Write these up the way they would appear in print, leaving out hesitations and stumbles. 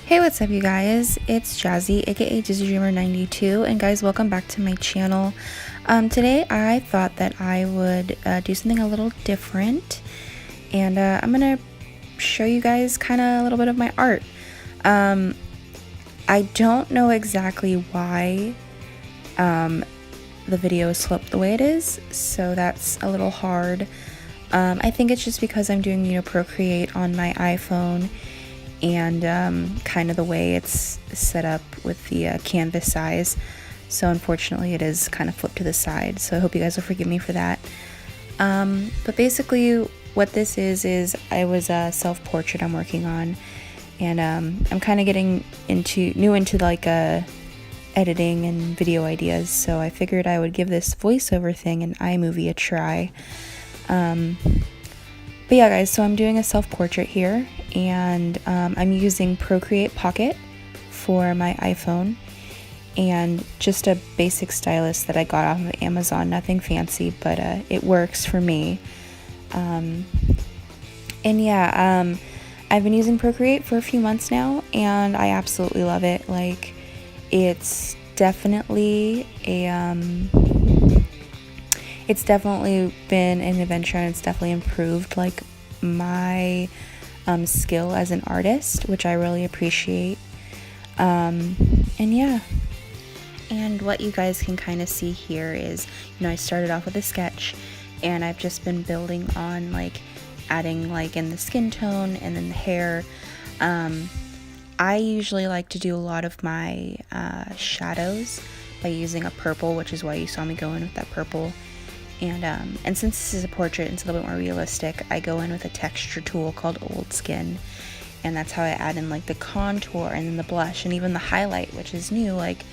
Hey, what's up you guys? It's Jazzy, aka DizzyDreamer92, and guys, welcome back to my channel. Today I thought that I would do something a little different, and I'm gonna show you guys kind of a little bit of my art. I don't know exactly why the video is flipped the way it is, so that's a little hard. I think it's just because I'm doing, Procreate on my iPhone, and kind of the way it's set up with the canvas size, so unfortunately it is kind of flipped to the side, so I hope you guys will forgive me for that. But basically what this is I was a self-portrait I'm working on, and I'm kind of getting into like editing and video ideas, so I figured I would give this voiceover thing in iMovie a try. But yeah guys, so I'm doing a self-portrait here, and I'm using Procreate Pocket for my iPhone, and just a basic stylus that I got off of Amazon, nothing fancy, but it works for me. And yeah, I've been using Procreate for a few months now, and I absolutely love it. Like, it's definitely it's definitely been an adventure, and it's definitely improved like my skill as an artist, which I really appreciate. And yeah, and what you guys can kind of see here is, I started off with a sketch, and I've just been building on, like adding like in the skin tone and then the hair. I usually like to do a lot of my shadows by using a purple, which is why you saw me go in with that purple. And since this is a portrait and it's a little bit more realistic, I go in with a texture tool called Old Skin, and that's how I add in like the contour and then the blush and even the highlight, which is new. Like,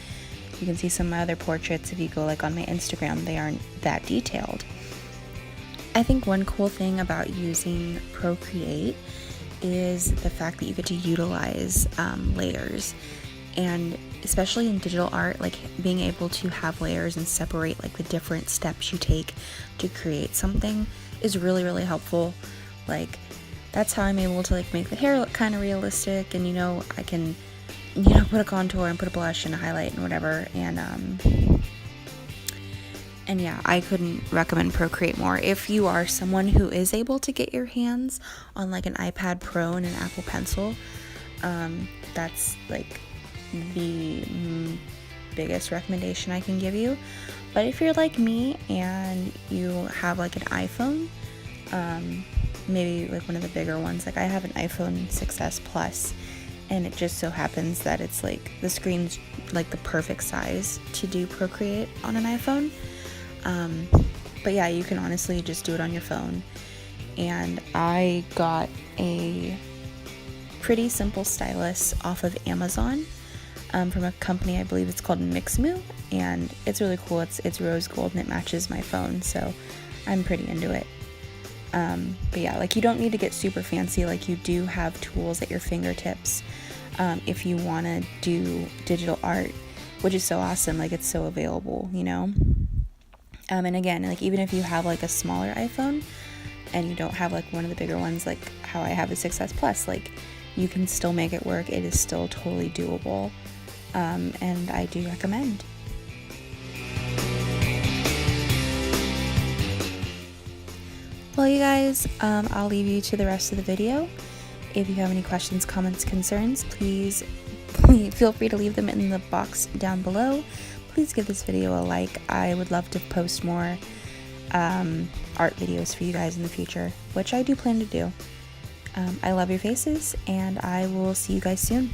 you can see some of my other portraits, if you go like on my Instagram, they aren't that detailed. I think one cool thing about using Procreate is the fact that you get to utilize layers, and especially in digital art, like being able to have layers and separate like the different steps you take to create something is really, really helpful. Like, that's how I'm able to like make the hair look kind of realistic, and I can put a contour and put a blush and a highlight and whatever, and yeah, I couldn't recommend Procreate more. If you are someone who is able to get your hands on like an iPad Pro and an Apple Pencil, that's like the biggest recommendation I can give you. But if you're like me and you have like an iPhone, maybe like one of the bigger ones, like I have an iPhone 6s Plus, and it just so happens that it's like the screen's like the perfect size to do Procreate on an iPhone. But yeah, you can honestly just do it on your phone. And I got a pretty simple stylus off of Amazon, from a company, I believe it's called Mixmoo, and it's really cool. It's rose gold and it matches my phone, so I'm pretty into it. But yeah, like, you don't need to get super fancy. Like, you do have tools at your fingertips if you want to do digital art, which is so awesome. Like, it's so available, and again, like, even if you have like a smaller iPhone and you don't have like one of the bigger ones, like how I have a 6s Plus, like, you can still make it work. It is still totally doable. And I do recommend. Well, you guys, I'll leave you to the rest of the video. If you have any questions, comments, concerns, please feel free to leave them in the box down below. Please give this video a like. I would love to post more art videos for you guys in the future, which I do plan to do. I love your faces, and I will see you guys soon.